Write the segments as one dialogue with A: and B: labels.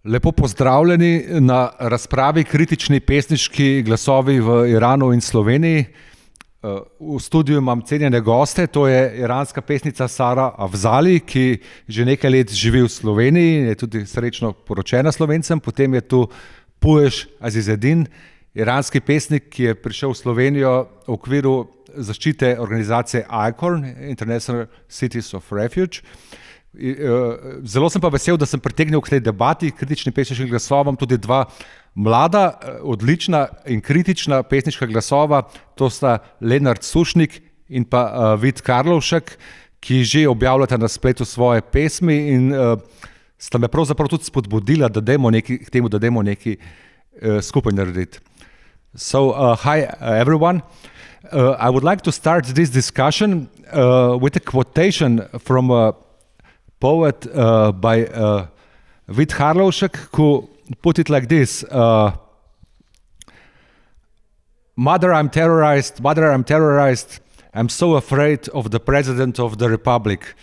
A: Lepo pozdravljeni na razpravi Kritični pesniški glasovi v Iranu in Sloveniji. V studiu imam cenjene goste, to je iranska pesnica Sara Afzali, ki že nekaj let živi v Sloveniji, je tudi srečno poročena Slovencem. Potem je tu Pooyesh Azizedin, iranski pesnik, ki je prišel v Slovenijo v okviru zaščite organizacije ICORN, International Cities of Refuge. Zelo sem pa vesel, da sem pritegnil k tej debati kritičnim pesniškim glasovom tudi dva mlada, odlična in kritična pesniška glasova, to sta Lenart Sušnik in pa Vidom Karlovšek, ki že objavljata na spletu svoje pesmi in sta me pravzaprav tudi spodbudila, da dajmo nekaj skupaj narediti. So, hi everyone. I would like to start this discussion with a quotation from a poet by Vidom Karlovšek, who put it like this: Mother, I'm terrorized. I'm so afraid of the President of the Republic.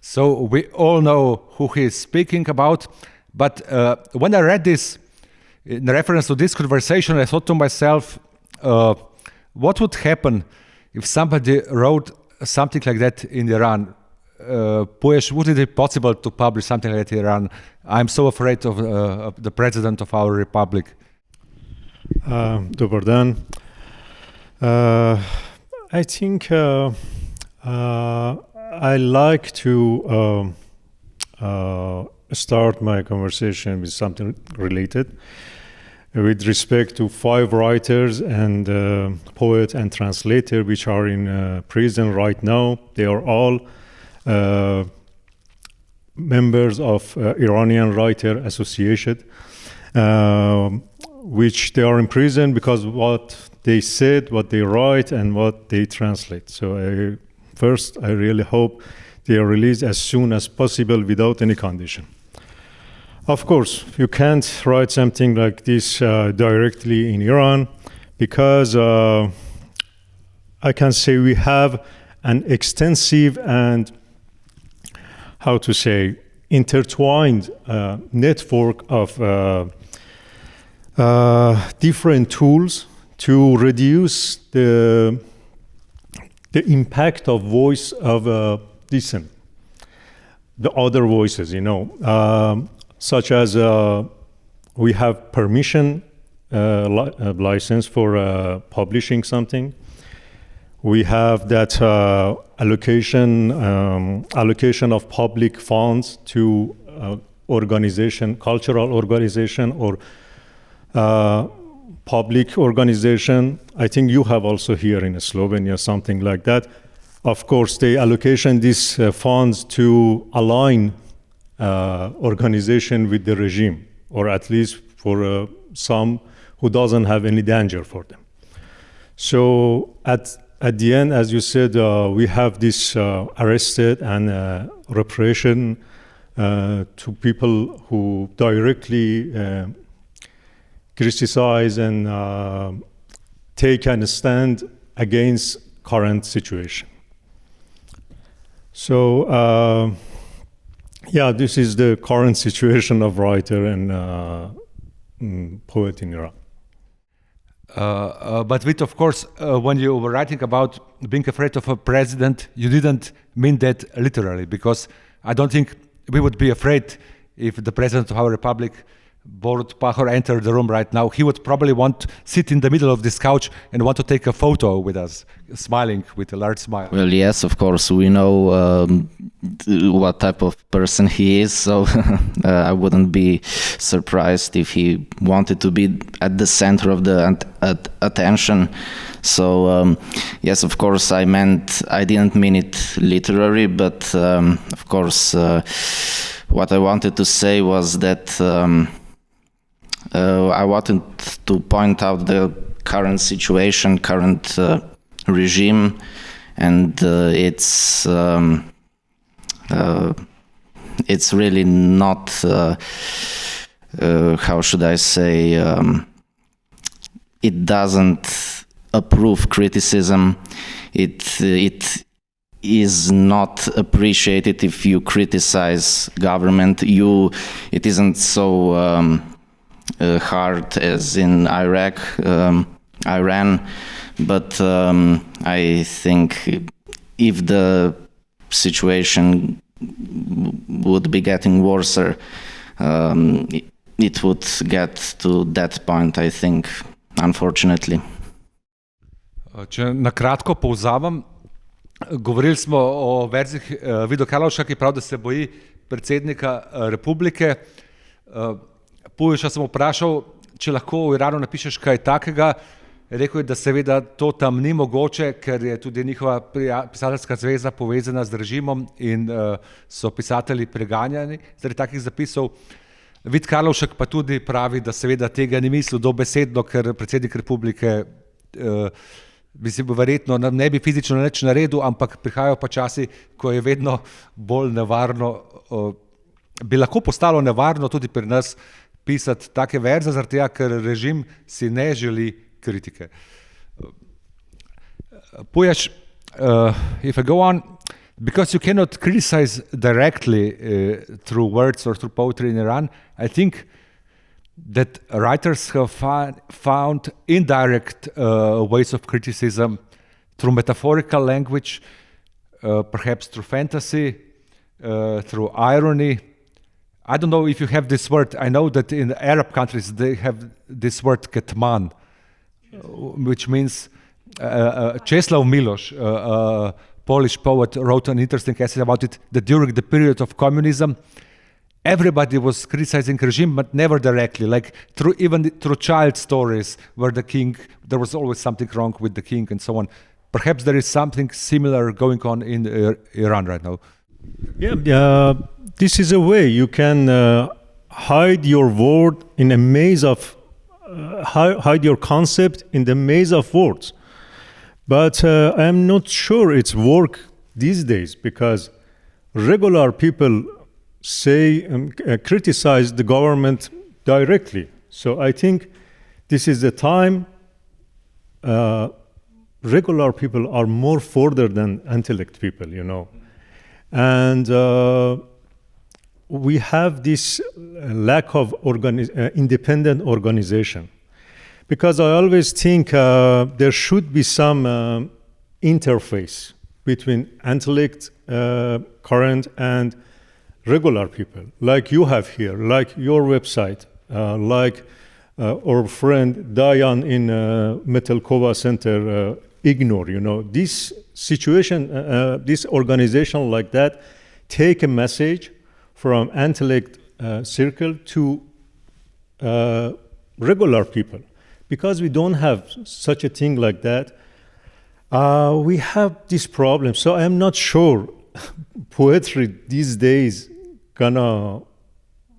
A: So we all know who he is speaking about. But when I read this, in reference to this conversation, I thought to myself, what would happen if somebody wrote something like that in Iran? Pooyesh, would it be possible to publish something like that in Iran? I'm so afraid of the president of our republic.
B: Dobar dan. I think I like to start my conversation with something related with respect to 5 writers and poet and translator which are in prison right now. They are all members of Iranian Writer Association, which they are in prison because what they said, what they write, and what they translate. So I really hope they are released as soon as possible without any condition. Of course, you can't write something like this directly in Iran because I can say we have an extensive and intertwined network of different tools to reduce the impact of voice of dissent, the other voices, such as we have permission license for publishing something. We have that allocation of public funds to cultural organization or public organization. I think you have also here in Slovenia something like that. Of course, they allocation these funds to align organization with the regime, or at least for some who doesn't have any danger for them. So at the end, as you said, we have this arrested and repression to people who directly criticize and take a stand against current situation. So, this is the current situation of writer and poet in Iran.
A: But with, of course, when you were writing about being afraid of a president, you didn't mean that literally, because I don't think we would be afraid if the president of our republic, Borut Pahor, entered the room right now. He would probably want to sit in the middle of this couch and want to take a photo with us, smiling with a large smile.
C: Well, yes, of course, we know what type of person he is, so I wouldn't be surprised if he wanted to be at the center of the attention. So, yes, of course, I didn't mean it literally, but of course, what I wanted to say was that I wanted to point out the current situation, current regime, and it's really not, how should I say, it doesn't approve criticism. It is not appreciated if you criticize government. It isn't so hard as in Iraq, Iran, but I think if the situation would be getting worse, it would get to that point, I think, unfortunately.
A: Če na kratko povzamem, govorili smo o verzih Vidom Karlovška, ki pravi, da se boji predsednika republike. Pooyesha sem vprašal, če lahko v Iranu napišeš kaj takega. Rekel je, da seveda to tam ni mogoče, ker je tudi njihova pisateljska zveza povezana z režimom in so pisatelji preganjani zaradi takih zapisov. Vid Karlovšek pa tudi pravi, da seveda tega ni mislil dobesedno, ker predsednik republike verjetno ne bi fizično nič naredil, ampak prihajajo pa časi, ko je vedno bolj nevarno, bi lahko postalo nevarno tudi pri nas pisati take verze, zaradi tega, ker režim si ne želi kritike. Pooyesh, if I go on, because you cannot criticize directly through words or through poetry in Iran, I think that writers have found indirect ways of criticism through metaphorical language, perhaps through fantasy, through irony. I don't know if you have this word. I know that in Arab countries they have this word ketman, which means Česlav Miloš, a Polish poet, wrote an interesting essay about it, that during the period of communism, everybody was criticizing regime, but never directly, like even through child stories where the king, there was always something wrong with the king and so on. Perhaps there is something similar going on in Iran right now.
B: Yeah, this is a way you can hide your word in a maze of, hide your concept in the maze of words. But I'm not sure it's work these days, because regular people say criticize the government directly. So I think this is the time regular people are more further than intellect people, you know. And we have this lack of independent organization. Because I always think there should be some interface between intellect, current, and regular people, like you have here, like your website, like our friend Dayan in Metelkova Center, Ignore, you know. This situation, this organization like that, take a message from intellect circle to regular people. Because we don't have such a thing like that, we have this problem. So I'm not sure poetry these days gonna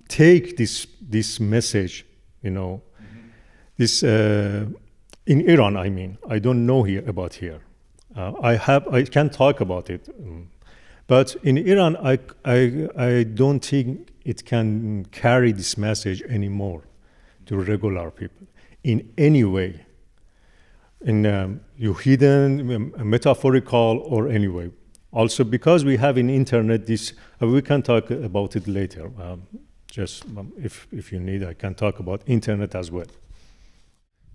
B: take this message, you know. This in Iran, I mean. I don't know about here. I can talk about it, but in Iran, I don't think it can carry this message anymore to regular people in any way, in hidden, metaphorical, or any way. Also, because we have in internet this, we can talk about it later. If you need, I can talk about internet as well.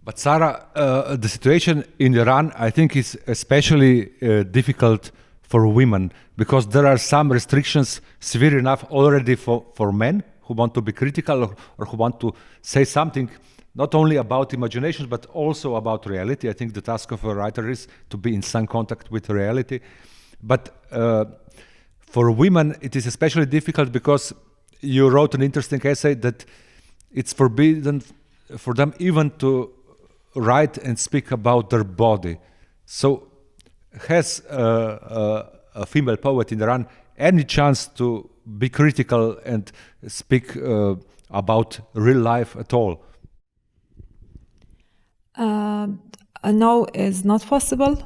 A: But Sara, the situation in Iran, I think, is especially difficult for women, because there are some restrictions severe enough already for men who want to be critical or who want to say something not only about imagination, but also about reality. I think the task of a writer is to be in some contact with reality. But for women, it is especially difficult because you wrote an interesting essay that it's forbidden for them even to write and speak about their body. So has a female poet in Iran any chance to be critical and speak about real life at all?
D: No, it's not possible,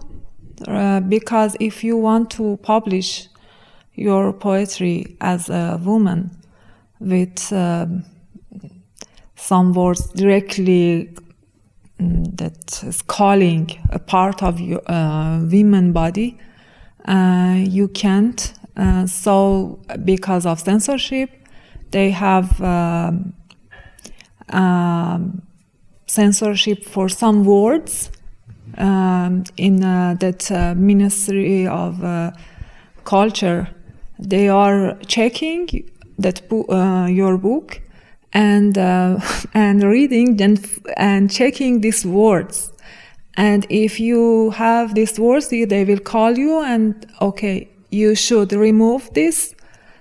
D: because if you want to publish your poetry as a woman with some words directly that is calling a part of your women body, you can't. So because of censorship, they have censorship for some words in that Ministry of Culture. They are checking that your book and reading and checking these words. And if you have these words, they will call you and, okay, you should remove this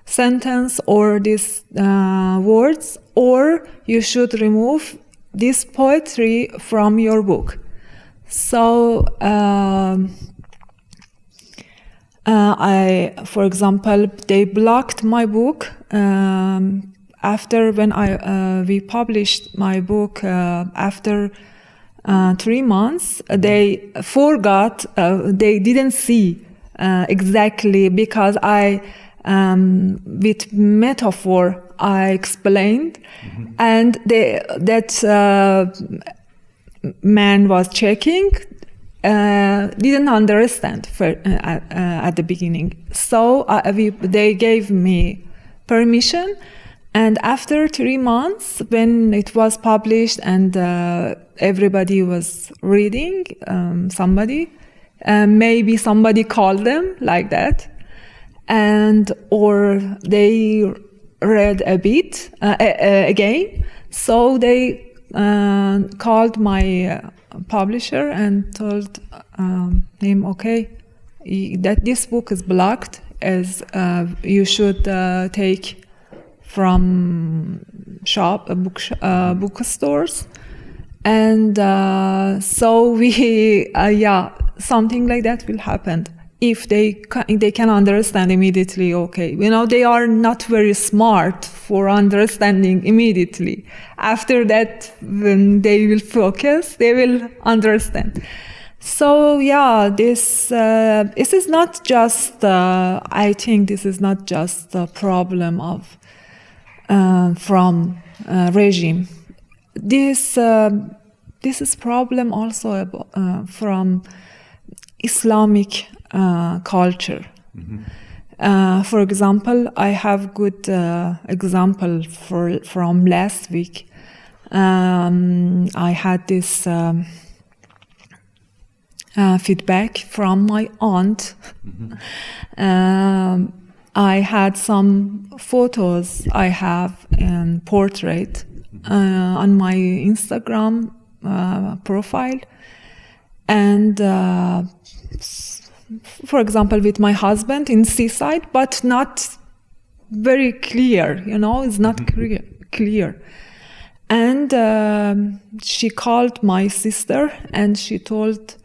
D: sentence or these words, or you should remove this poetry from your book. So, for example, they blocked my book after when we published my book after 3 months. They forgot, they didn't see exactly, because I, with metaphor, I explained, and that man was checking, didn't understand at the beginning. So they gave me permission, and after 3 months, when it was published and everybody was reading, maybe somebody called them like that, or they read a bit again. So they called my publisher and told him, okay, that this book is blocked, as you should take from bookstores. And so we, something like that will happen. If they can understand immediately, okay. They are not very smart for understanding immediately. After that, when they will focus, they will understand. So this is not just, I think this is not just a problem of from regime. This is problem also from Islamic culture. For example, I have good example from last week. I had this feedback from my aunt. I had some photos I have in portrait on my Instagram profile, and for example, with my husband in seaside, but not very clear, it's not clear. And she called my sister and she told,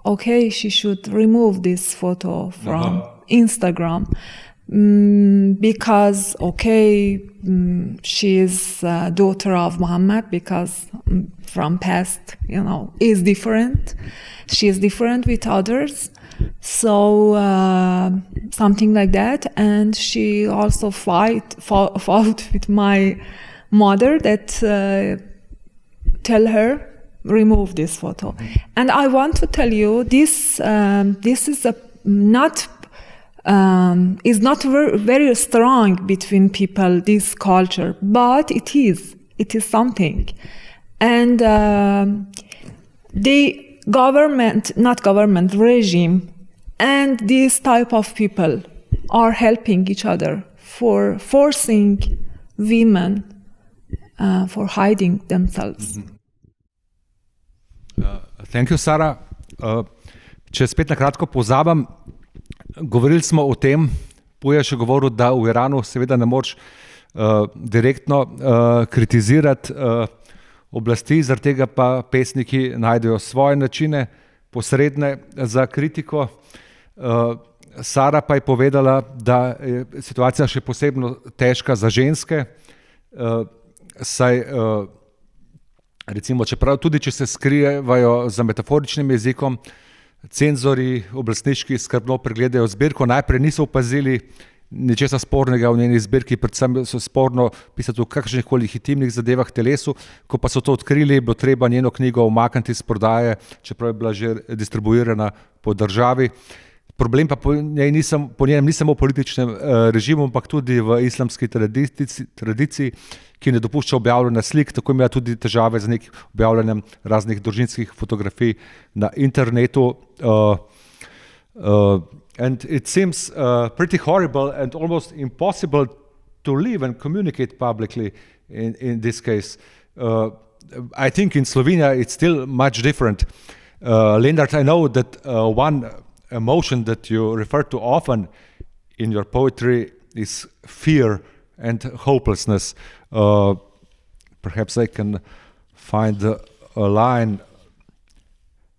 D: okay, she should remove this photo from Instagram, because, okay, she is daughter of Muhammad, because from past, is different. She is different with others. So something like that. And she also fought with my mother that tell her, remove this photo. And I want to tell you, this is not very strong between people, this culture, but it is something. And the regime and this type of people are helping each other for forcing women for hiding themselves.
A: Thank you, Sara. Če spet na kratko pozabim, govorili smo o tem, Pooyesh je govoril, da v Iranu seveda ne moreš direktno kritizirati oblasti, zaradi tega pa pesniki najdejo svoje načine, posredne za kritiko. Sara pa je povedala, da je situacija še posebno težka za ženske, saj recimo, tudi če se skrijevajo za metaforičnim jezikom, cenzori oblastniški skrbno pregledajo zbirko, najprej niso opazili ničesa spornega v njeni zbirki, predvsem so sporno pisati o kakšnih koli intimnih zadevah telesu, ko pa so to odkrili, je bilo treba njeno knjigo umakniti iz prodaje, čeprav je bila že distribuirana po državi. problem pa po njenem ni samo v političnem režimu, ampak tudi v islamski tradiciji, ki ne dopušča objavljanja slik, tako ima tudi težave z nekim objavljanjem raznih družinskih fotografij na internetu. And it seems pretty horrible and almost impossible to live and communicate publicly in this case. I think in Slovenia it's still much different. Lenart, I know that one emotion that you refer to often in your poetry is fear and hopelessness. Perhaps I can find a line.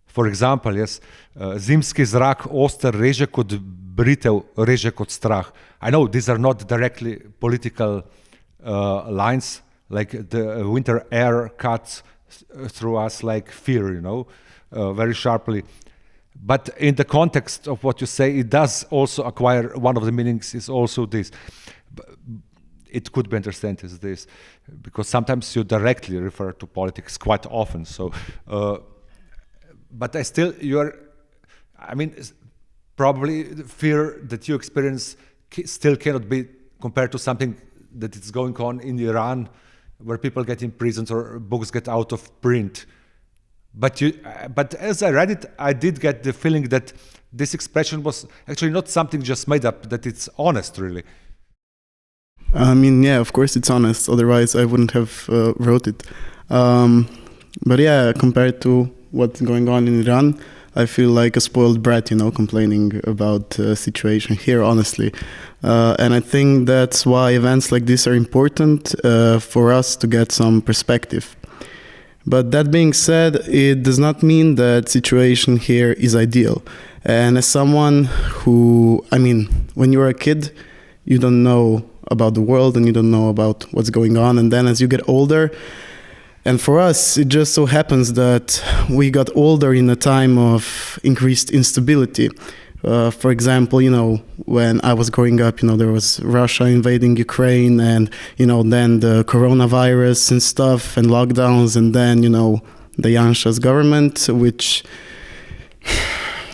A: For example, yes, zimski zrak oster reže kot britev, reže kot strah. I know these are not directly political lines, like the winter air cuts through us like fear, very sharply. But in the context of what you say, it does also acquire, one of the meanings is also this. It could be understood as this, because sometimes you directly refer to politics quite often. So, but probably the fear that you experience still cannot be compared to something that is going on in Iran, where people get imprisoned or books get out of print. But as I read it, I did get the feeling that this expression was actually not something just made up, that it's honest, really.
E: Yeah, of course it's honest. Otherwise, I wouldn't have wrote it. But yeah, compared to what's going on in Iran, I feel like a spoiled brat, complaining about the situation here, honestly. And I think that's why events like this are important for us to get some perspective. But that being said, it does not mean that situation here is ideal. And as someone who, when you're a kid, you don't know about the world and you don't know about what's going on. And then as you get older, and for us, it just so happens that we got older in a time of increased instability. For example, when I was growing up, there was Russia invading Ukraine and, then the coronavirus and stuff and lockdowns and then, the Janša's government, which,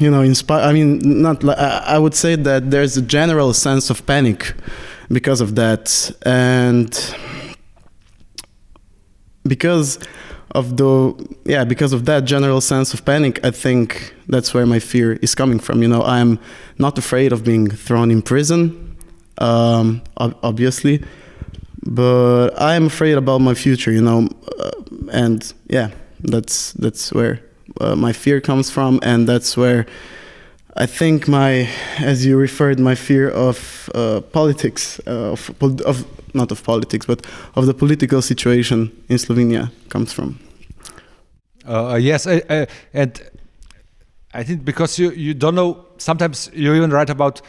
E: I would say that there's a general sense of panic because of that. And because of that general sense of panic, I think that's where my fear is coming from. I'm not afraid of being thrown in prison, obviously, but I'm afraid about my future, and yeah, that's where my fear comes from, and that's where I think as you referred, my fear of politics, not of politics, but of the political situation in Slovenia comes from.
A: Yes, and I think because you don't know, sometimes you even write about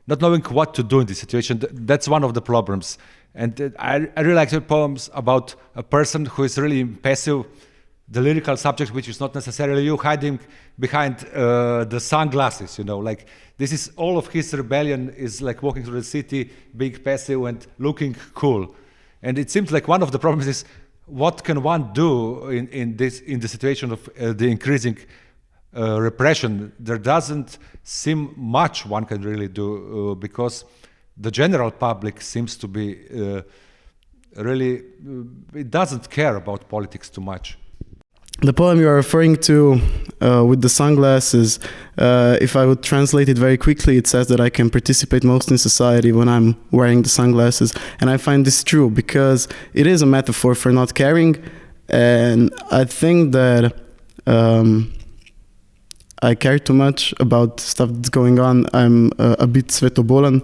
A: not knowing what to do in this situation. That's one of the problems. And I really like your poems about a person who is really impassive, the lyrical subject, which is not necessarily you, hiding behind the sunglasses, like this is all of his rebellion is like walking through the city, being passive and looking cool. And it seems like one of the problems is what can one do in the situation of the increasing repression? There doesn't seem much one can really do because the general public seems to be really, it doesn't care about politics too much.
E: The poem you are referring to with the sunglasses, if I would translate it very quickly, it says that I can participate most in society when I'm wearing the sunglasses. And I find this true because it is a metaphor for not caring. And I think that I care too much about stuff that's going on. I'm a bit svetobolan.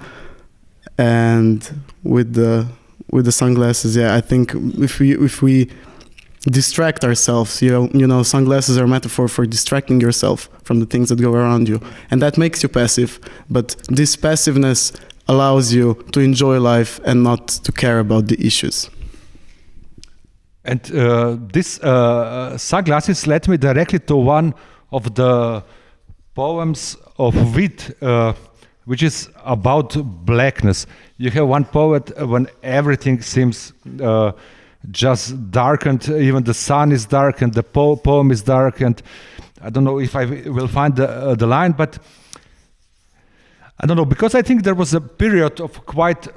E: And with the sunglasses, yeah, I think if we distract ourselves, sunglasses are a metaphor for distracting yourself from the things that go around you, and that makes you passive, but this passiveness allows you to enjoy life and not to care about the issues.
A: And this sunglasses led me directly to one of the poems of Vidom, which is about blackness. You have one poet when everything seems just darkened, even the sun is dark and the poem is dark, and I don't know if I will find the line, but I don't know, because I think there was a period of quite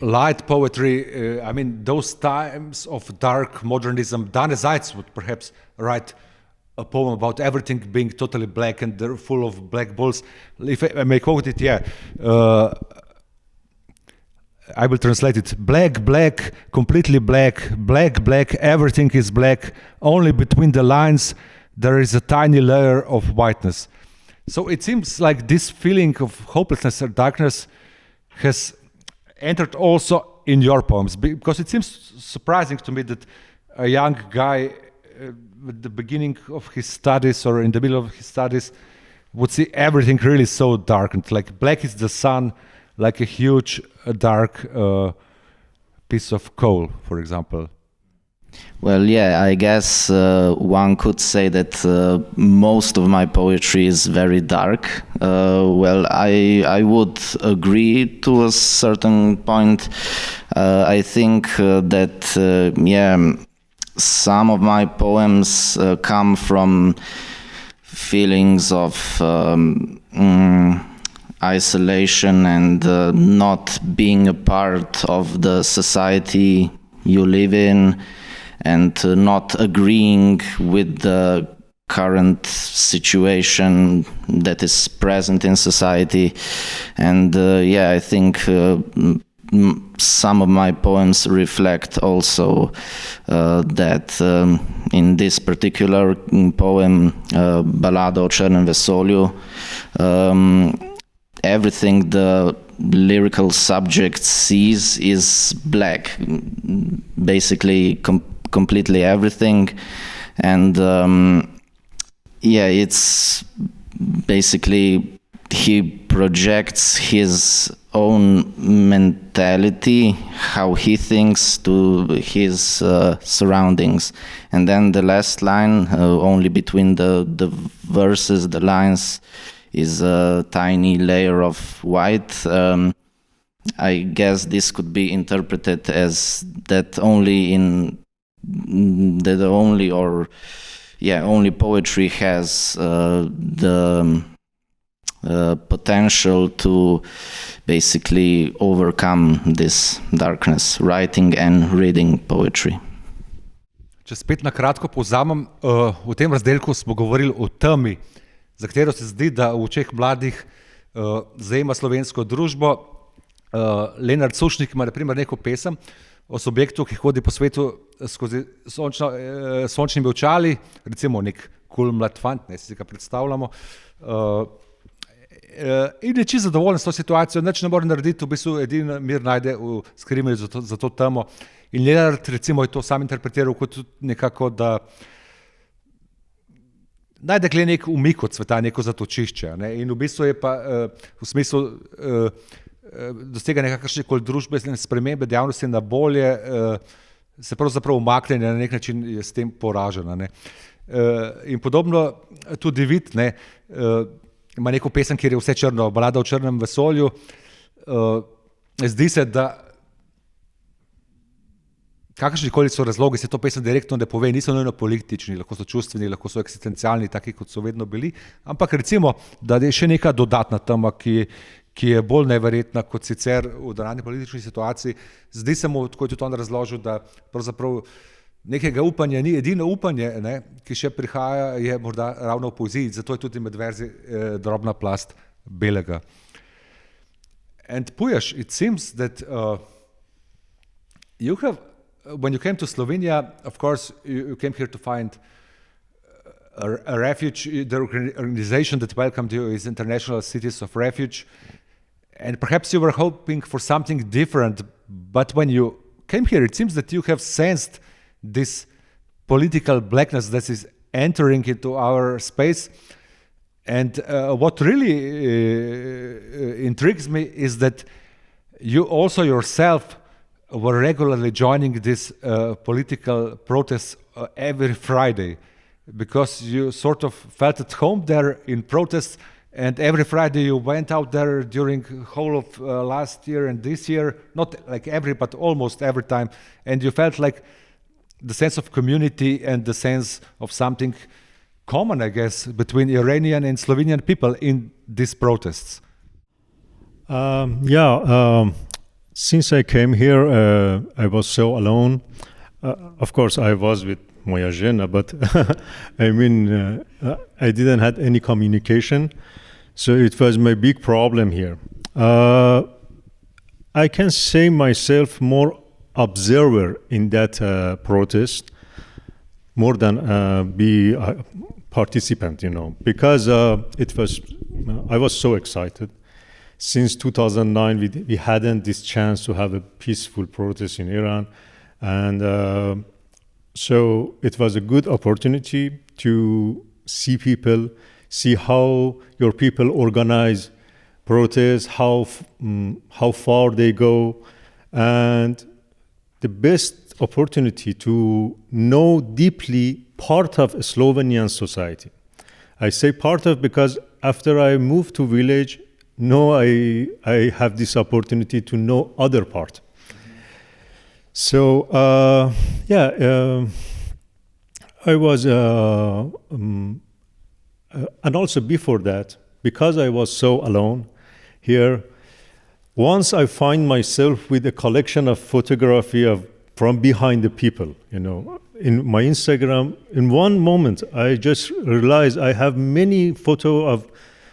A: light poetry. I mean, those times of dark modernism. Dane Zajc would perhaps write a poem about everything being totally black and they're full of black balls. If I may quote it, I will translate it. Black, black, completely black, black, black, everything is black. Only between the lines there is a tiny layer of whiteness. So it seems like this feeling of hopelessness or darkness has entered also in your poems, because it seems surprising to me that a young guy at the beginning of his studies or in the middle of his studies would see everything really so darkened. Like black is the sun, like a huge dark piece of coal, for example.
C: Well, yeah, I guess one could say that most of my poetry is very dark. Well, I would agree to a certain point. I think that, some of my poems come from feelings of isolation and not being a part of the society you live in, and not agreeing with the current situation that is present in society. And I think some of my poems reflect also that in this particular poem, Balada o črnem vesolju, everything the lyrical subject sees is black, basically completely everything. And it's basically he projects his own mentality, how he thinks, to his surroundings. And then the last line, only between the verses, the lines, is a tiny layer of white. I guess this could be interpreted as that only poetry has the potential to basically overcome this darkness, writing and reading poetry.
A: Če spet na kratko povzamem, v tem razdelku smo govorili o temi, za katero se zdi, da v očeh mladih zajema slovensko družbo. Lenart Sušnik ima na primer neko pesem o subjektu, ki hodi po svetu skozi sončnimi očali, recimo nek cool mlad fant, ne si ga predstavljamo, in je čisto zadovoljen s to situacijo, nič ne more narediti, v bistvu edini mir najde v skrivanju za to temo. In Lenart recimo je to sam interpretiral kot nekako, da najde kle nek umik od sveta, neko zatočišče, ne? In v bistvu je pa v smislu dosega nekakšne koli družbene spremembe, dejavnosti na bolje, se pravzaprav umakne, na nek način je s tem poražena, ne? In podobno tudi Vid, ne, ima neko pesem, kjer je vse črno, Balada o črnem vesolju. Zdi se, da kakršnikoli so razlogi, se to pesem direktno ne pove, niso nujno politični, lahko so čustveni, lahko so eksistencialni, taki kot so vedno bili, ampak recimo, da je še neka dodatna tema, ki je bolj neverjetna kot sicer v današnji politični situaciji. Zdi se mu, tako je tudi on razložil, da pravzaprav nekega upanja ni, edino upanje, ne, ki še prihaja, je morda ravno v poeziji, zato je tudi med verzi drobna plast belega. And Pooyesh, it seems that you have, when you came to Slovenia, of course, you came here to find a refuge. The organization that welcomed you is International Cities of Refuge. And perhaps you were hoping for something different. But when you came here, it seems that you have sensed this political blackness that is entering into our space. And what really intrigues me is that you also yourself were regularly joining this political protests every Friday, because you sort of felt at home there in protests, and every Friday you went out there during whole of last year and this year, not like every, but almost every time, and you felt like the sense of community and the sense of something common, I guess, between Iranian and Slovenian people in these protests?
B: Since I came here, I was so alone. Of course, I was with moja žena, but I mean, I didn't have any communication. So it was my big problem here. I can say myself more observer in that protest, more than be a participant, because I was so excited. Since 2009, we hadn't this chance to have a peaceful protest in Iran. And so it was a good opportunity to see people, see how your people organize protests, how far they go, and the best opportunity to know deeply part of Slovenian society. I say part of because after I moved to village, I have this opportunity to know other part. So I was, and also before that, because I was so alone here, once I find myself with a collection of photography from behind the people, in my Instagram, in one moment, I just realized I have many photos of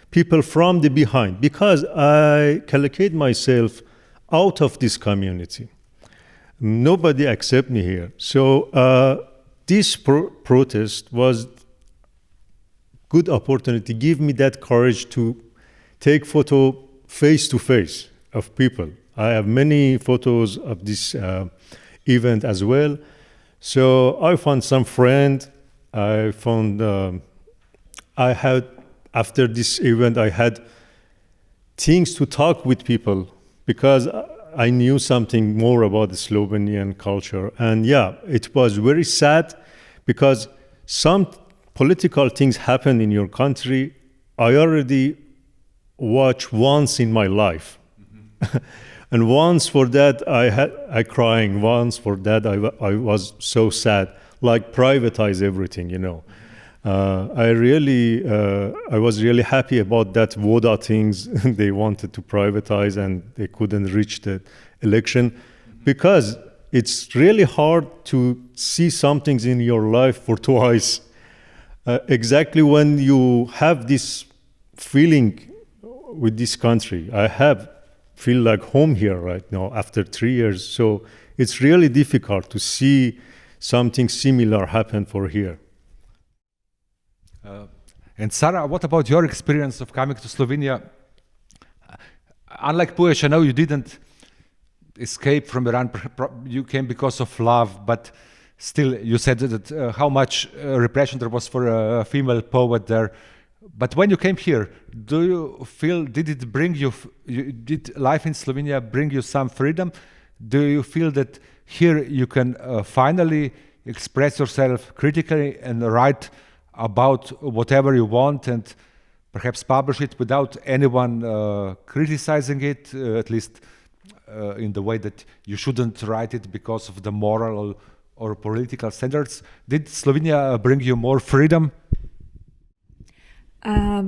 B: people from the behind, because I collocate myself out of this community. Nobody accept me here. So this protest was good opportunity, give me that courage to take photo face to face of people. I have many photos of this event as well. So I found some friend. I found after this event, I had things to talk with people because I knew something more about the Slovenian culture. And it was very sad because some political things happen in your country. I already watched once in my life. Mm-hmm. And once for that, I crying. Once for that, I was so sad, like privatize everything, I was really happy about that voda things they wanted to privatize and they couldn't reach the election, because it's really hard to see some things in your life for twice. Exactly when you have this feeling with this country. I feel like home here right now after 3 years. So it's really difficult to see something similar happen for here.
A: And Sara, what about your experience of coming to Slovenia? Unlike Pooyesh, I know you didn't escape from Iran. You came because of love, but still, you said that how much repression there was for a female poet there. But when you came here, do you feel, did life in Slovenia bring you some freedom? Do you feel that here you can finally express yourself critically and write about whatever you want and perhaps publish it without anyone criticizing it, at least in the way that you shouldn't write it because of the moral or political standards? Did Slovenia bring you more freedom?
D: I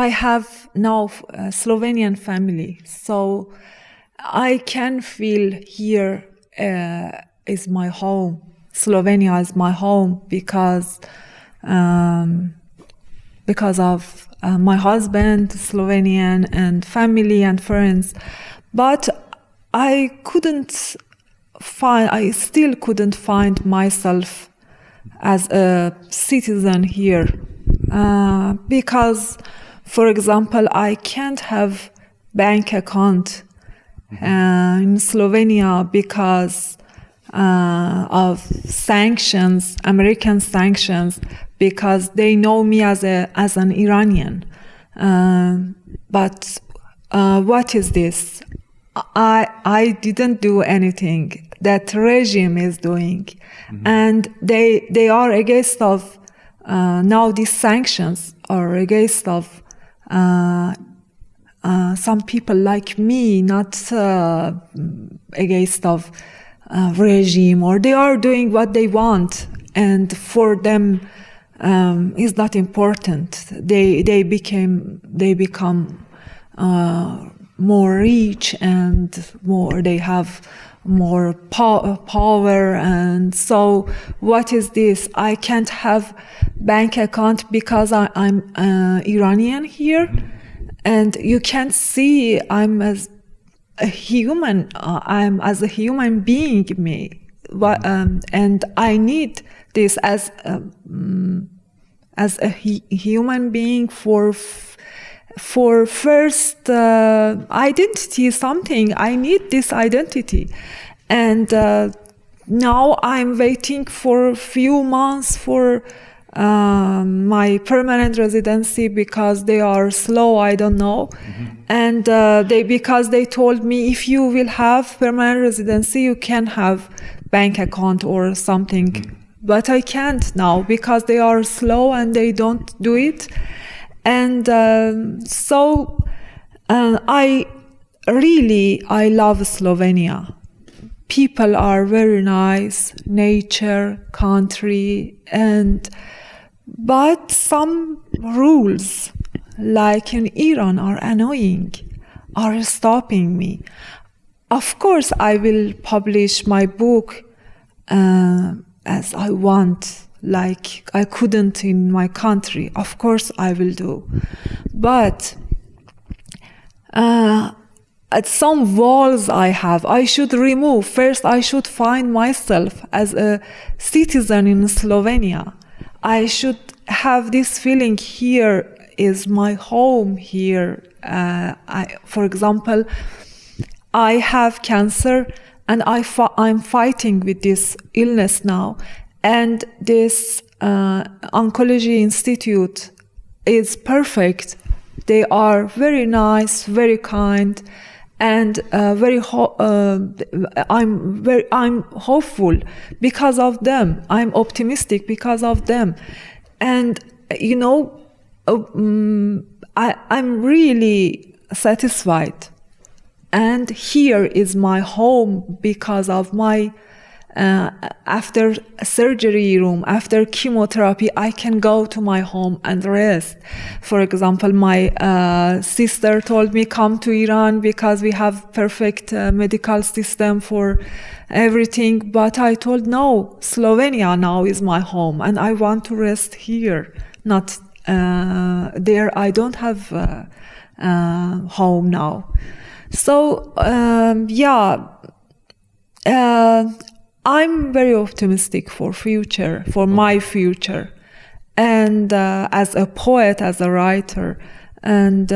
D: have now a Slovenian family, so I can feel here is my home. Slovenia is my home because of my husband, Slovenian, and family and friends. But I still couldn't find myself as a citizen here. Because, for example, I can't have bank account in Slovenia because of sanctions, American sanctions, because they know me as an Iranian. But what is this? I didn't do anything. That regime is doing, and they are against of now these sanctions are against of some people like me, not against of regime, or they are doing what they want, and for them is not important. They become more rich and more. They have more power, and so what is this? I can't have bank account because I'm Iranian here, and you can't see I'm as a human. I'm as a human being, and I need this as a human being for first identity, something. I need this identity. And now I'm waiting for a few months for my permanent residency because they are slow, I don't know. And because they told me if you will have permanent residency, you can have bank account or something. But I can't now because they are slow and they don't do it. And so I love Slovenia. People are very nice, nature, country, but some rules, like in Iran, are annoying, are stopping me. Of course, I will publish my book as I want. Like I couldn't in my country. Of course I will do. But at some walls I have, I should remove. First I should find myself as a citizen in Slovenia. I should have this feeling, here is my home here. For example, I have cancer and I'm fighting with this illness now. And this oncology institute is perfect. They are very nice, very kind, and I'm hopeful because of them. I'm optimistic because of them, and I'm really satisfied. And here is my home because of my. After surgery room, after chemotherapy, I can go to my home and rest. For example, my sister told me, come to Iran because we have perfect medical system for everything. But I told, no, Slovenia now is my home and I want to rest here, not there. I don't have home now. So, I'm very optimistic for my future, and as a poet, as a writer, and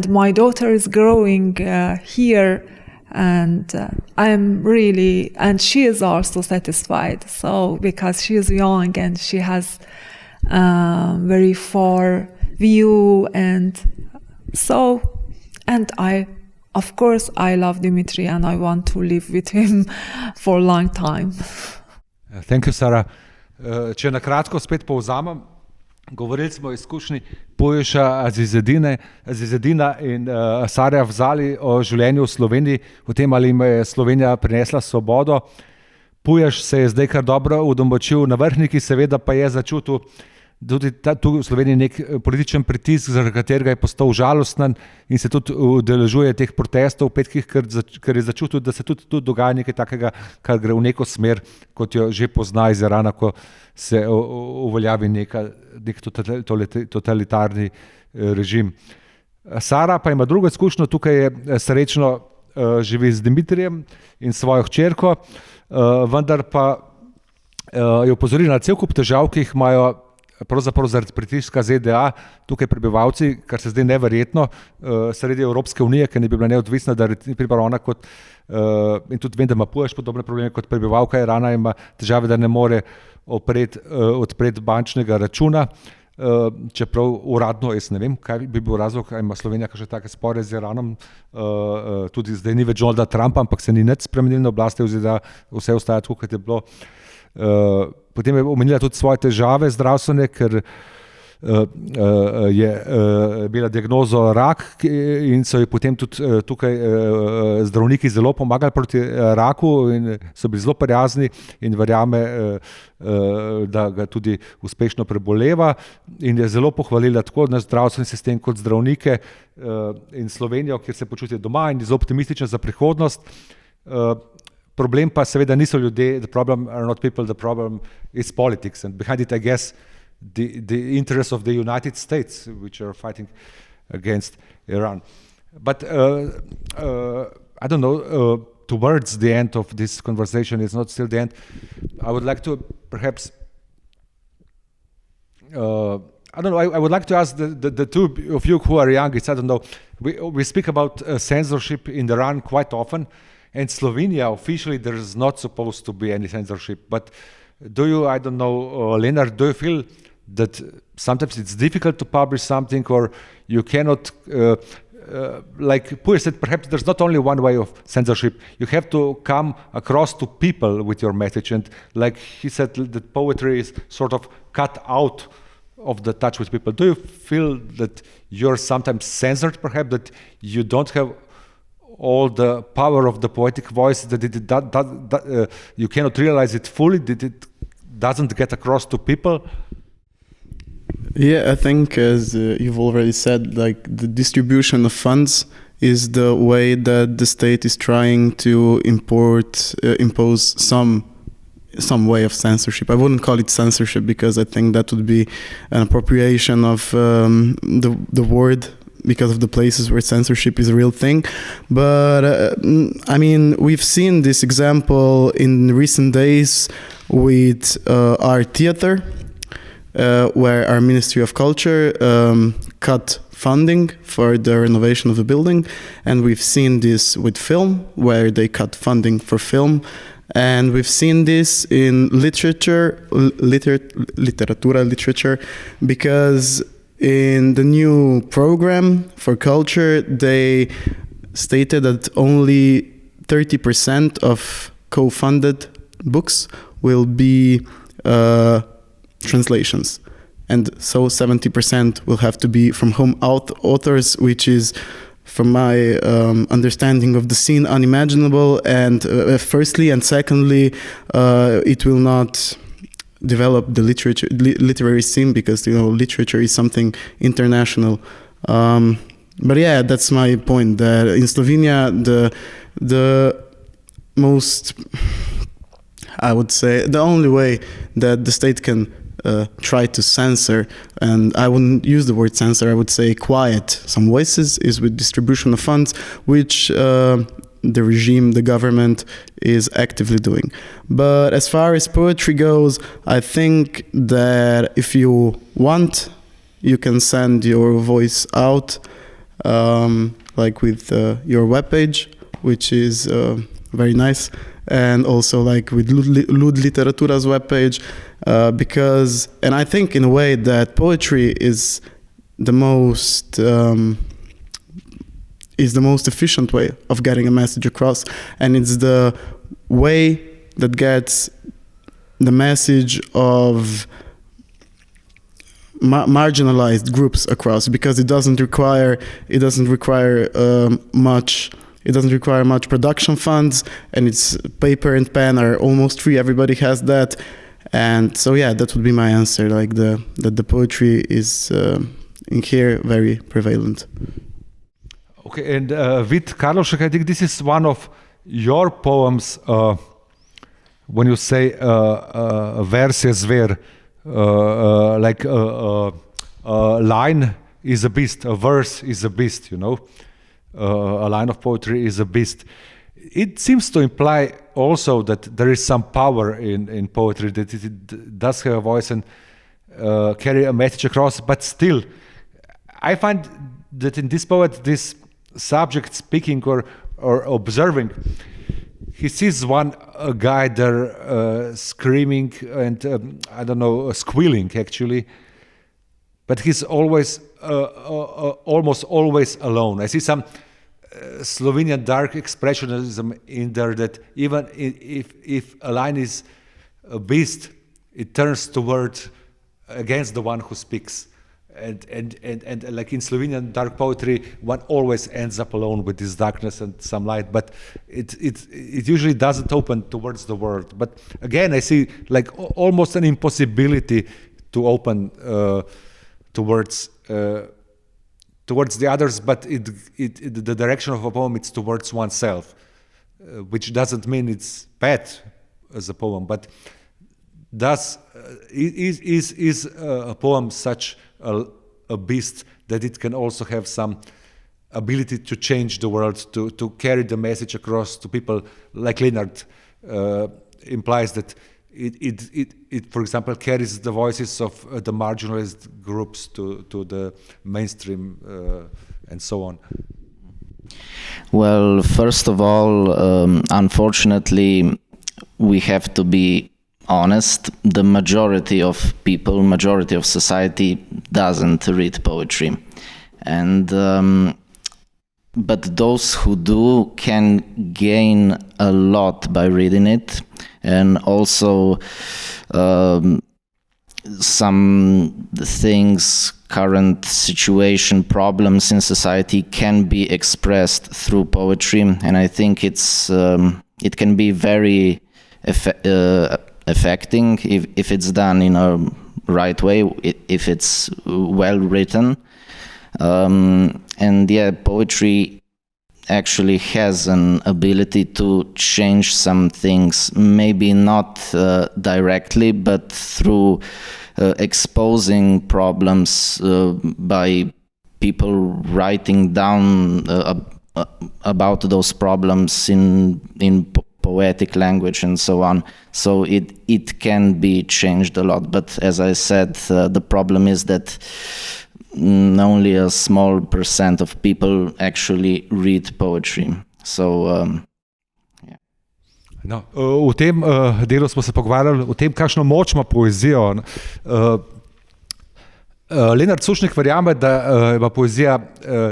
D: my daughter is growing here, and and she is also satisfied. So because she is young and she has very far view, and of course, I love Dimitri and I want to live with him for a long time.
A: Thank you, Sara. Če na kratko spet povzamem, govorili smo o izkušnji Pooyesha Azizeddina in Sare Afzali o življenju v Sloveniji, o tem, ali jim je Slovenija prinesla svobodo. Pooyesh se je zdaj kar dobro udomačil na Vrhniki, seveda pa je začutil tudi tu v Sloveniji nek političen pritisk, zaradi katerega je postal žalosten in se tudi udeležuje teh protestov v petkih, ker je začutil, da se tudi dogaja nekaj takega, kar gre v neko smer, kot jo že pozna iz Irana, ko se uveljavi nek totalitarni režim. Sara pa ima drugo izkušnjo, tukaj je srečno živi z Dimitrijem in svojo hčerko, vendar pa je opozorila na cel kup težav, ki jih imajo pravzaprav zaradi pritiska ZDA, tukaj prebivalci, kar se zdaj neverjetno, sredi Evropske unije, ker ne bi bila neodvisna, da je pripravljena kot, in tudi vem, da ima Pooyesh podobne probleme kot prebivalka Irana, ima težave, da ne more odpreti bančnega računa, čeprav uradno, jaz ne vem, kaj bi bil razlog, kaj ima Slovenija kakšne take spore z Iranom, tudi zdaj ni več Donalda Trumpa, ampak se ni nič spremenilo na oblasti, vse ostaja tako, kot je bilo. Potem je omenila tudi svoje težave zdravstvene, ker je imela diagnozo rak in so ji potem tudi tukaj zdravniki zelo pomagali proti raku in so bili zelo prijazni in verjame, da ga tudi uspešno preboleva in je zelo pohvalila tako naš zdravstveni sistem kot zdravnike in Slovenijo, kjer se počuti doma in je zelo optimistična za prihodnost. Problem pa seveda niso ljudje, the problem are not people, the problem is politics and behind it I guess the interests of the United States, which are fighting against Iran. But I don't know, towards the end of this conversation, it's not still the end, I would like to perhaps, I don't know, I would like to ask the two of you who are young, I don't know, we speak about censorship in Iran quite often, and Slovenia, officially, there is not supposed to be any censorship, but do you, I don't know, Lenart, do you feel that sometimes it's difficult to publish something or you cannot, like Pooyesh said, perhaps there's not only one way of censorship, you have to come across to people with your message, and like he said, that poetry is sort of cut out of the touch with people. Do you feel that you're sometimes censored, perhaps, that you don't have all the power of the poetic voice, that you cannot realize it fully, that it doesn't get across to people?
E: Yeah, I think as you've already said, like the distribution of funds is the way that the state is trying to impose some way of censorship. I wouldn't call it censorship because I think that would be an appropriation of the word, because of the places where censorship is a real thing. But I mean, we've seen this example in recent days with our theater, where our Ministry of Culture cut funding for the renovation of the building. And we've seen this with film, where they cut funding for film. And we've seen this in literature, because in the new program for culture, they stated that only 30% of co-funded books will be translations. And so 70% will have to be from home authors, which is, from my understanding of the scene, unimaginable. And firstly, and secondly, it will not develop the literary scene, because literature is something international. But yeah, that's my point. That in Slovenia, the most, I would say, the only way that the state can try to censor, and I wouldn't use the word censor, I would say quiet some voices, is with distribution of funds, which the regime, the government, is actively doing. But as far as poetry goes, I think that if you want, you can send your voice out, like with your webpage, which is very nice, and also like with Lud Literatura's webpage, because, and I think in a way that poetry is the most efficient way of getting a message across, and it's the way that gets the message of marginalized groups across, because it doesn't require much production funds, and it's paper and pen are almost free. Everybody has that, and so yeah, that would be my answer. Like that the poetry is in here very prevalent.
A: Okay, and Vidom Karlovšek, I think this is one of your poems. When you say vers je zver, like a line is a beast, a verse is a beast, a line of poetry is a beast. It seems to imply also that there is some power in poetry, that it does have a voice and carry a message across, but still, I find that in this poet, this subject speaking or observing, he sees one guy there screaming and I don't know, squealing actually, but he's always almost always alone. I see some Slovenian dark expressionism in there, that even if a line is a beast, it turns toward against the one who speaks. and like in Slovenian dark poetry, one always ends up alone with this darkness and some light, but it usually doesn't open towards the world. But again, I see like almost an impossibility to open towards the others, but the direction of a poem, it's towards oneself, which doesn't mean it's bad as a poem, but is a poem such a beast that it can also have some ability to change the world, to carry the message across to people, like Lenart implies that it, for example, carries the voices of the marginalized groups to the mainstream and so on?
C: Well, first of all, unfortunately, we have to be honest. The majority of people, majority of society doesn't read poetry. And but those who do can gain a lot by reading it. And also some things, current situation, problems in society can be expressed through poetry, and I think it can be very affecting if it's done in a right way, if it's well written. And yeah, poetry actually has an ability to change some things, maybe not directly, but through exposing problems by people writing down about those problems in poetic language and so on. So it can be changed a lot. But as I said, the problem is that only a small % of people actually read poetry. So,
A: No, v tem delu smo se pogovarjali o tem, kakšno moč ima poezija. Lenart Sušnik verjame, da ima poezija,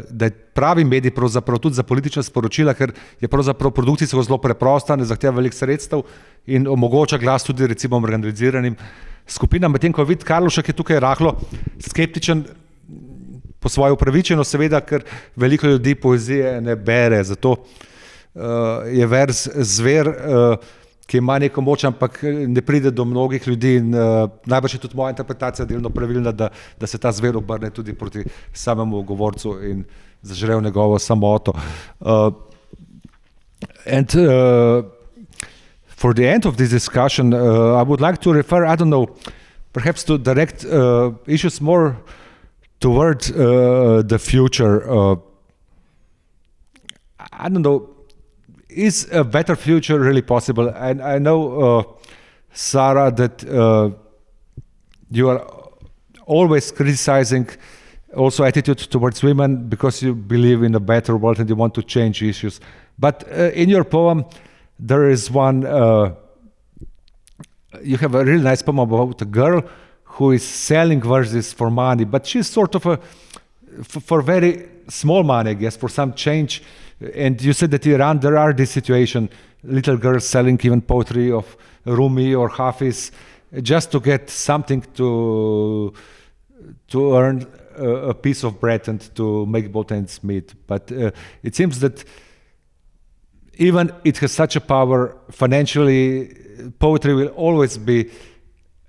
A: da je pravi medij pravzaprav tudi za politična sporočila, ker je pravzaprav produkcijsko zelo preprosta, ne zahteva veliko sredstev in omogoča glas tudi recimo marginaliziranim skupinam. Medtem ko Vidom Karlovšek je tukaj rahlo skeptičen, po svoje upravičeno seveda, ker veliko ljudi poezije ne bere, zato je verz zver, ki ima neko moč, ampak ne pride do mnogih ljudi in najbrž je tudi moja interpretacija delno pravilna, da se ta zver obrne tudi proti samemu govorcu in zažre v njegovo samoto. And for the end of this discussion, I would like to refer, I don't know, perhaps to direct issues more toward the future. I don't know, is a better future really possible? And I know, Sara, that you are always criticizing also attitude towards women because you believe in a better world and you want to change issues. But in your poem, there is one, you have a really nice poem about a girl who is selling verses for money, but she's sort of for very small money, I guess, for some change. And you said that in Iran there are this situation, little girls selling even poetry of Rumi or Hafiz, just to get something to earn a piece of bread and to make both ends meet. But it seems that even it has such a power financially, poetry will always be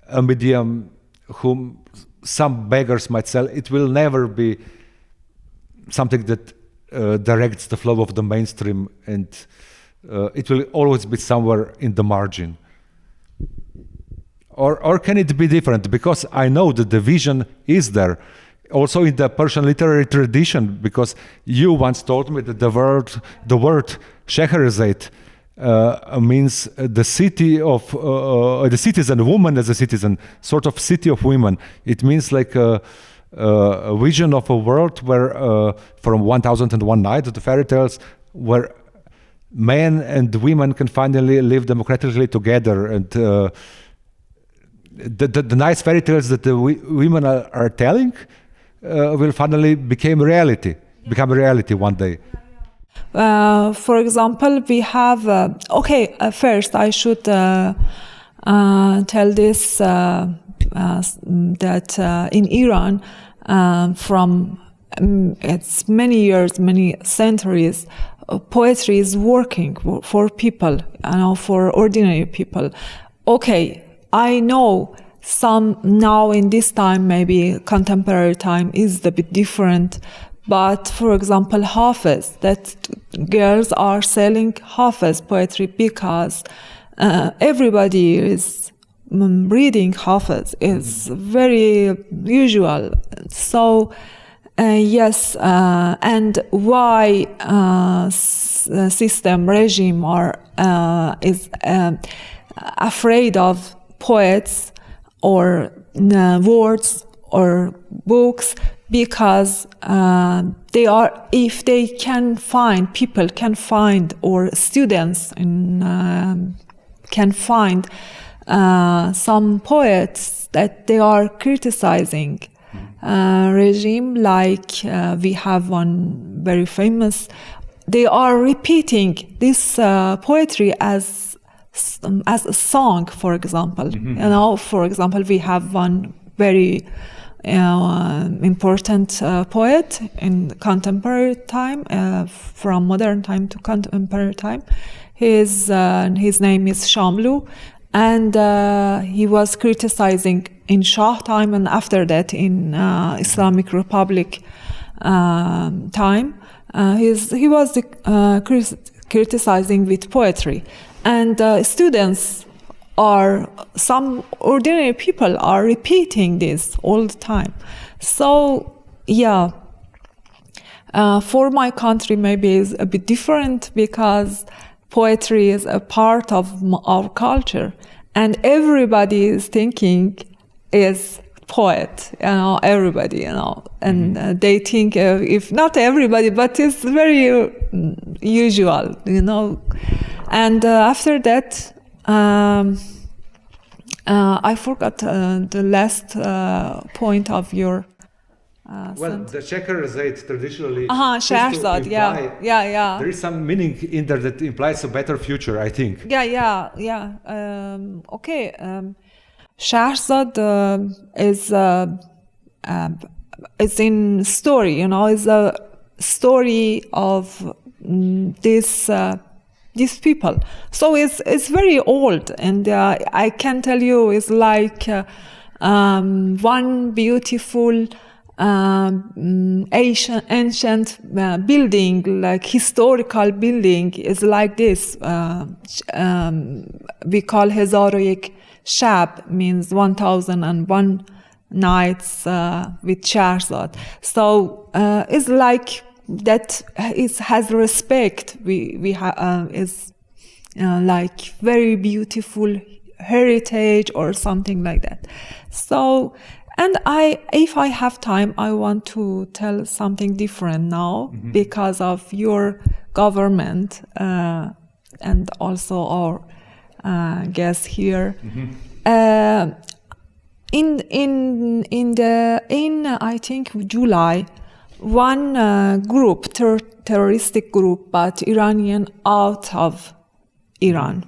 A: a medium whom some beggars might sell. It will never be something that directs the flow of the mainstream, and it will always be somewhere in the margin. Or can it be different? Because I know that the vision is there, also in the Persian literary tradition, because you once told me that the word Scheherazade means the city of the citizen, woman as a citizen, sort of city of women. It means like a vision of a world where, from 1001 Night, the fairy tales, where men and women can finally live democratically together, and the nice fairy tales that the women are telling will finally become reality one day.
D: For example, we have first I should tell this that in Iran from it's many years, many centuries. Poetry is working for people, for ordinary people. Okay, I know some now in this time, maybe contemporary time is a bit different. But for example, Hafiz, that girls are selling Hafiz poetry because everybody is reading Hafiz. It's very usual. So yes, and why system regime is afraid of poets or words or books, because they are, if they can find, people can find, or students can find some poets that they are criticizing regime, like we have one very famous, they are repeating this poetry as a song, for example. For example, we have one very important poet in contemporary time, from modern time to contemporary time. His name is Shamlu, and he was criticizing in Shah time and after that in Islamic Republic time. He was criticizing with poetry, and students or some ordinary people are repeating this all the time. So yeah, for my country maybe it's a bit different, because poetry is a part of our culture, and everybody is thinking is poet, everybody, and they think, if not everybody, but it's very usual, and after that, I forgot the last point of your sentence.
A: The Scheherazade traditionally
D: Scheherazade, yeah.
A: There is some meaning in there that implies a better future, I think.
D: Yeah. Okay. Scheherazade is in story, is a story of these people. So it's very old, and I can tell you it's like one beautiful ancient building, like historical building, is like this. We call Hezar o Yek Shab, means 1001 nights with Scheherazade. So it's like that. It has respect. We have is like very beautiful heritage or something like that. So, and if I have time, I want to tell something different now, because of your government and also our guests here. In I think July, one group, terroristic group, but Iranian out of Iran.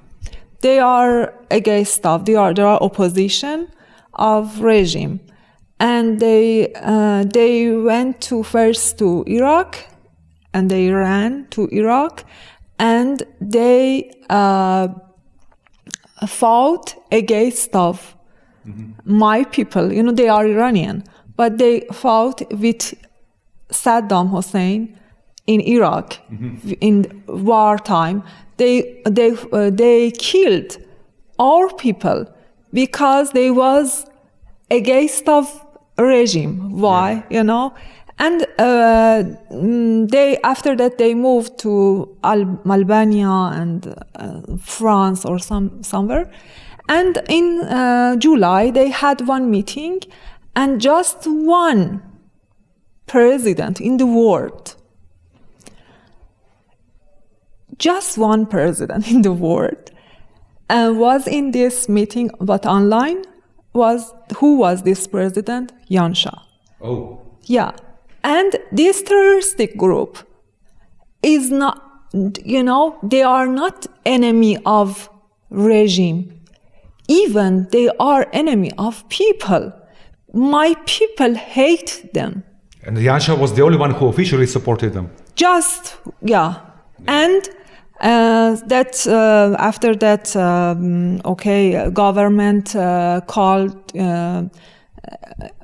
D: They are against they are opposition of regime, and they went first to Iraq, and they ran to Iraq, and they fought against my people. They are Iranian, but they fought with Saddam Hussein in Iraq in wartime. They killed our people because they was against of regime. Why? And after that they moved to Albania and France or somewhere. And in July they had one meeting, and just one president in the world, was in this meeting, but online. Who was this president? Yansha.
A: Oh.
D: Yeah. And this terroristic group is not, they are not enemy of regime. Even they are enemy of people, my people hate them.
A: And Janša was the only one who officially supported them.
D: And after that, government called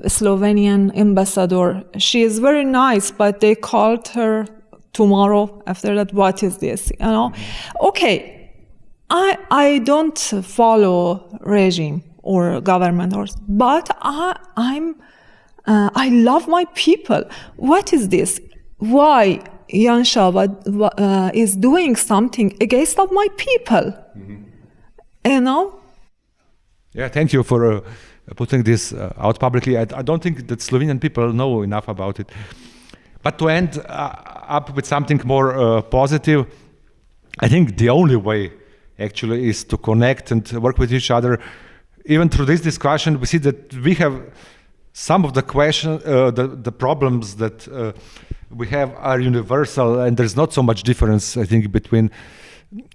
D: Slovenian ambassador. She is very nice, but they called her tomorrow after that. What is this? Okay, I don't follow regime or government, but I love my people. What is this? Why Janša is doing something against of my people?
A: Yeah, thank you for putting this out publicly. I don't think that Slovenian people know enough about it. But to end up with something more positive, I think the only way actually is to connect and work with each other. Even through this discussion, we see that we have some of the questions, the problems that we have are universal, and there's not so much difference, I think, between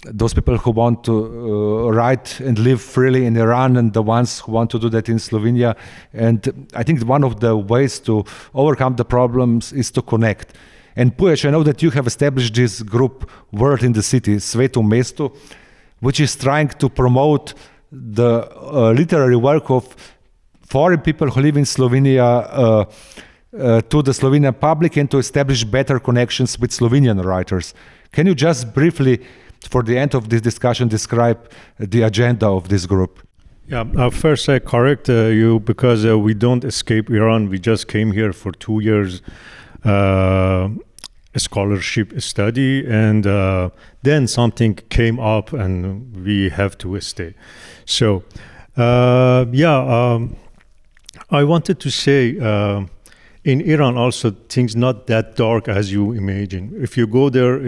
A: those people who want to write and live freely in Iran and the ones who want to do that in Slovenia. And I think one of the ways to overcome the problems is to connect. And Pooyesh, I know that you have established this group, Word in the City, Sveto Mesto, which is trying to promote the literary work of foreign people who live in Slovenia to the Slovenian public and to establish better connections with Slovenian writers. Can you just briefly, for the end of this discussion, describe the agenda of this group?
B: Yeah, first I correct you because we don't escape Iran. We just came here for 2 years, a scholarship study, and then something came up and we have to stay. So, I wanted to say, in Iran also things not that dark as you imagine. If you go there,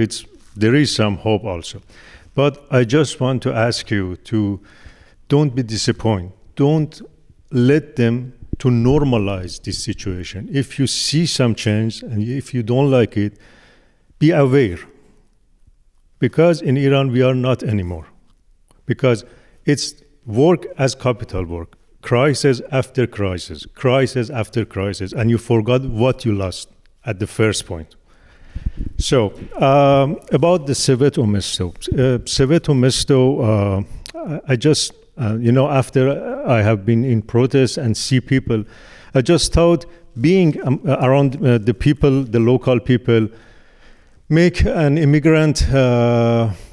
B: there is some hope also. But I just want to ask you to don't be disappointed. Don't let them to normalize this situation. If you see some change and if you don't like it, be aware. Because in Iran we are not anymore. Because it's work as capital work. Crisis after crisis, crisis after crisis, and you forgot what you lost at the first point. So, about the Sveto Mesto. Sveto Mesto, I just, after I have been in protest and see people, I just thought being around the people, the local people, make an immigrant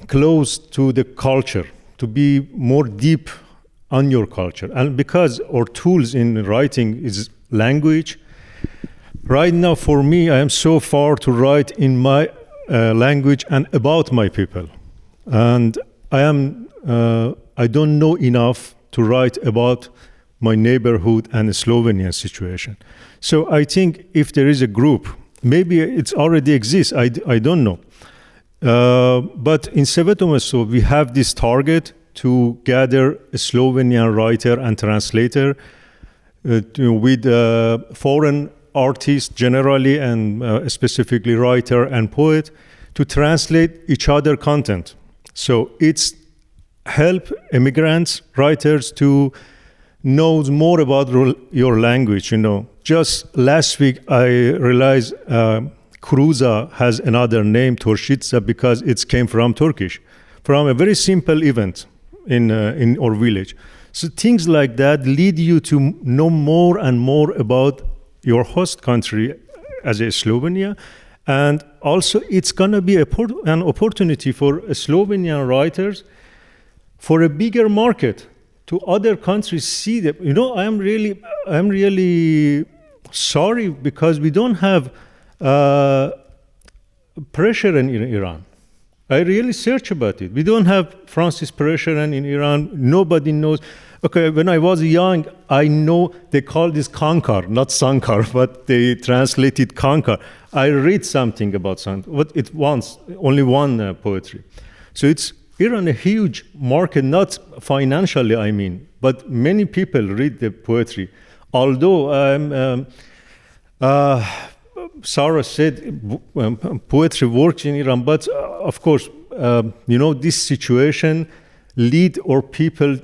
B: close to the culture, to be more deep on your culture. And because our tools in writing is language, right now for me, I am so far to write in my language and about my people. And I don't know enough to write about my neighborhood and the Slovenian situation. So I think if there is a group, maybe it already exists, I don't know. But in Sveto Mesto, we have this target to gather a Slovenian writer and translator with foreign artists generally and specifically writer and poet to translate each other content. So it's help immigrants, writers to know more about your language. Just last week I realized Kruza has another name, Torshitsa, because it came from Turkish, from a very simple event in our village. So things like that lead you to know more and more about your host country as a Slovenia. And also it's going to be an opportunity for Slovenian writers for a bigger market to other countries see that. I'm really sorry because we don't have pressure in Iran. I really search about it. We don't have Francis Presheran in Iran. Nobody knows. Okay, when I was young, I know they call this Kankar, not Sankar, but they translated Kankar. I read something about Sankar, but it only one poetry. So it's Iran a huge market, not financially, I mean, but many people read the poetry. Although Sara said poetry works in Iran, but of course, this situation lead our people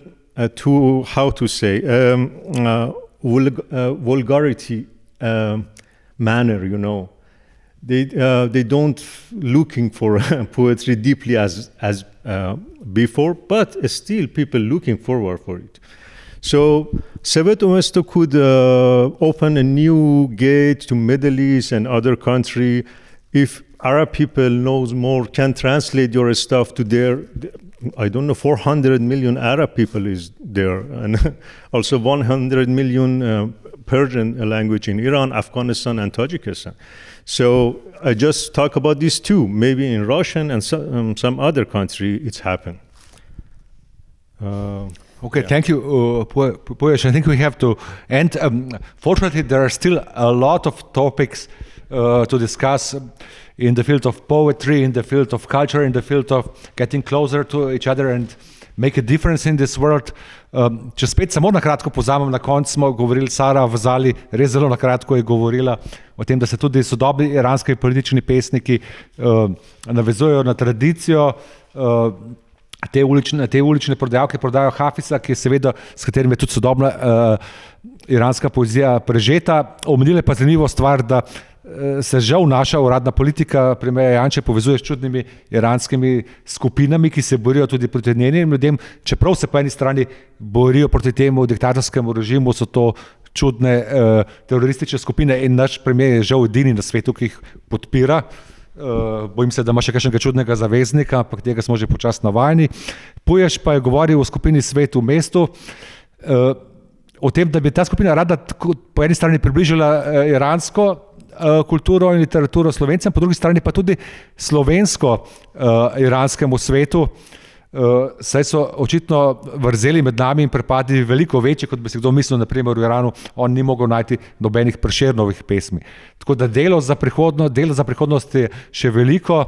B: to, how to say, vulgarity manner, you know. They don't looking for poetry deeply as before, but still people looking forward for it. So Soveto Mesto could open a new gate to Middle East and other country. If Arab people knows more, can translate your stuff to their, I don't know, 400 million Arab people is there, and also 100 million Persian language in Iran, Afghanistan, and Tajikistan. So I just talk about these two. Maybe in Russian and some other country it's happened.
A: Okay, thank you, Pooyesh. I think we have to end. Fortunately, there are still a lot of topics to discuss in the field of poetry, in the field of culture, in the field of getting closer to each other and make a difference in this world. Če spet samo na kratko pozamem, na koncu smo govorili, Sara Afzali res zelo na kratko je govorila o tem, da se tudi sodobni iranski politični pesniki navezujejo na tradicijo. Te ulične prodajalke prodajajo Hafisa, ki je seveda, s katerim je tudi sodobna iranska poezija prežeta. Omenila pa zanimivo stvar, da se žal naša uradna politika premijera Janše povezuje s čudnimi iranskimi skupinami, ki se borijo tudi proti njenim ljudem. Čeprav se po eni strani borijo proti temu diktatorskemu režimu, so to čudne teroristične skupine in naš premijer je žal edini na svetu, ki jih podpira. Bojim se, da ima še kakšnega čudnega zaveznika, ampak tega smo že počasno navajeni. Pooyesh pa je govoril o skupini Svet v mestu, o tem, da bi ta skupina rada po eni strani približala iransko kulturo in literaturo Slovencem, po drugi strani pa tudi slovensko iranskemu svetu, saj so očitno vrzeli med nami in prepadi veliko večji, kot bi si kdo mislil, naprimer v Iranu, on ni mogel najti nobenih Prešernovih pesmi. Tako da delo za prihodnost je še veliko.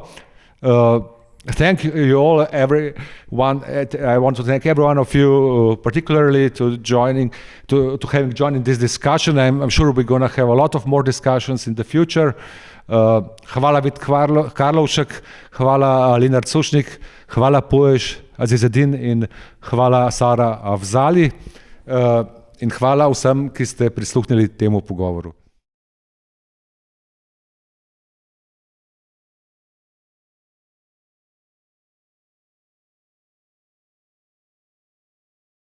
A: Thank you all, everyone. I want to thank every one of you, particularly to having joined in this discussion. I'm sure we're going to have a lot of more discussions in the future. Hvala Vidom Karlovšek, hvala Lenart Sušnik, hvala Pooyesh Azizedin in hvala Sara Afzali. In hvala vsem, ki ste prisluhnili temu pogovoru.